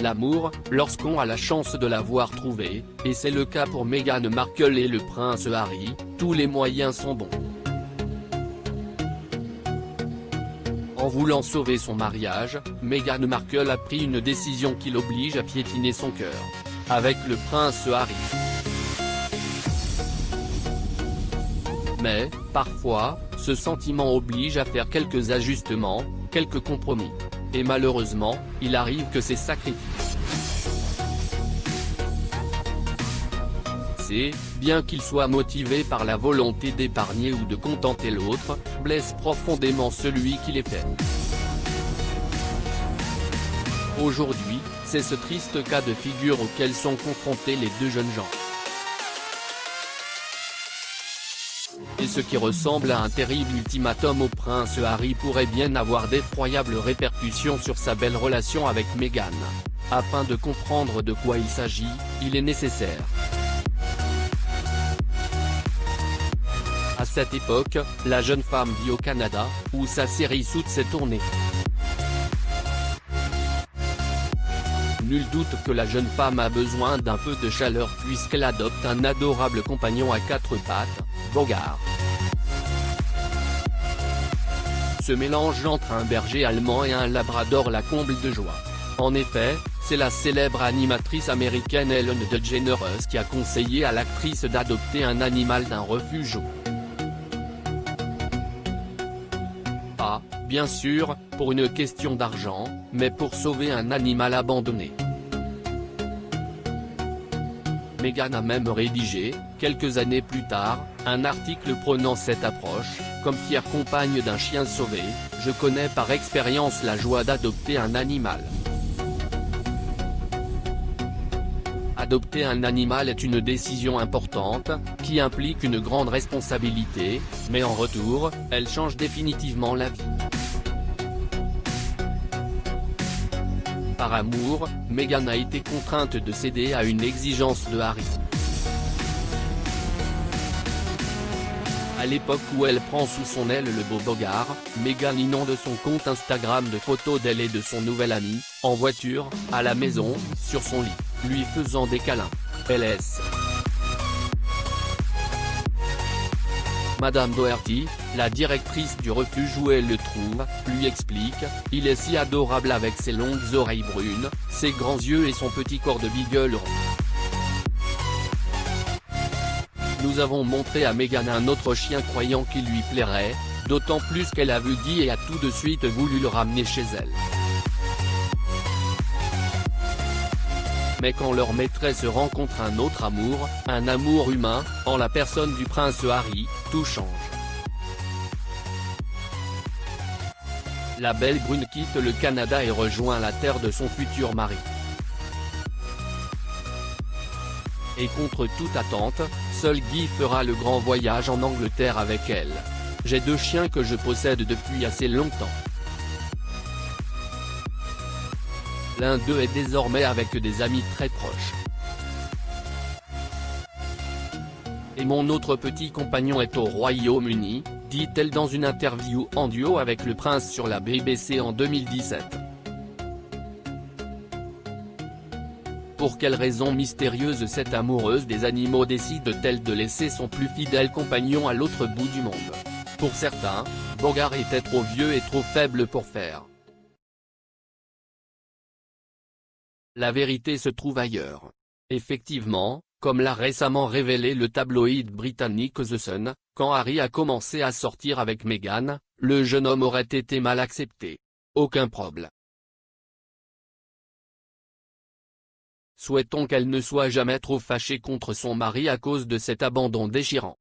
l'amour, lorsqu'on a la chance de l'avoir trouvé, et c'est le cas pour Meghan Markle et le prince Harry, tous les moyens sont bons. En voulant sauver son mariage, Meghan Markle a pris une décision qui l'oblige à piétiner son cœur. Avec le prince Harry. Mais, parfois, ce sentiment oblige à faire quelques ajustements, quelques compromis. Et malheureusement, il arrive que ces sacrifices, bien qu'ils soient motivés par la volonté d'épargner ou de contenter l'autre, blessent profondément celui qui les fait. Aujourd'hui, c'est ce triste cas de figure auquel sont confrontés les deux jeunes gens. Et ce qui ressemble à un terrible ultimatum au prince Harry pourrait bien avoir d'effroyables répercussions sur sa belle relation avec Meghan. Afin de comprendre de quoi il s'agit, il est nécessaire. À cette époque, la jeune femme vit au Canada, où sa série Suits s'est tournée. Nul doute que la jeune femme a besoin d'un peu de chaleur puisqu'elle adopte un adorable compagnon à quatre pattes, Bogart. Ce mélange entre un berger allemand et un labrador la comble de joie. En effet, c'est la célèbre animatrice américaine Ellen DeGeneres qui a conseillé à l'actrice d'adopter un animal d'un refuge. Pas, bien sûr, pour une question d'argent, mais pour sauver un animal abandonné. Meghan a même rédigé, quelques années plus tard, un article prônant cette approche. Comme fière compagne d'un chien sauvé, je connais par expérience la joie d'adopter un animal. Adopter un animal est une décision importante, qui implique une grande responsabilité, mais en retour, elle change définitivement la vie. Par amour, Meghan a été contrainte de céder à une exigence de Harry. À l'époque où elle prend sous son aile le beau Bogart, Meghan inonde son compte Instagram de photos d'elle et de son nouvel ami, en voiture, à la maison, sur son lit, lui faisant des câlins. LS. Madame Doherty, la directrice du refuge où elle le trouve, lui explique, « Il est si adorable avec ses longues oreilles brunes, ses grands yeux et son petit corps de beagle rond. » Nous avons montré à Meghan un autre chien croyant qu'il lui plairait, d'autant plus qu'elle a vu Guy et a tout de suite voulu le ramener chez elle. Mais quand leur maîtresse rencontre un autre amour, un amour humain, en la personne du prince Harry, tout change. La belle brune quitte le Canada et rejoint la terre de son futur mari. Et contre toute attente, seul Guy fera le grand voyage en Angleterre avec elle. J'ai deux chiens que je possède depuis assez longtemps. L'un d'eux est désormais avec des amis très proches. Et mon autre petit compagnon est au Royaume-Uni, dit-elle dans une interview en duo avec le prince sur la BBC en 2017. Pour quelle raison mystérieuse cette amoureuse des animaux décide-t-elle de laisser son plus fidèle compagnon à l'autre bout du monde? Pour certains, Bogart était trop vieux et trop faible pour faire. La vérité se trouve ailleurs. Effectivement, comme l'a récemment révélé le tabloïd britannique The Sun, quand Harry a commencé à sortir avec Meghan, le jeune homme aurait été mal accepté. Aucun problème. Souhaitons qu'elle ne soit jamais trop fâchée contre son mari à cause de cet abandon déchirant.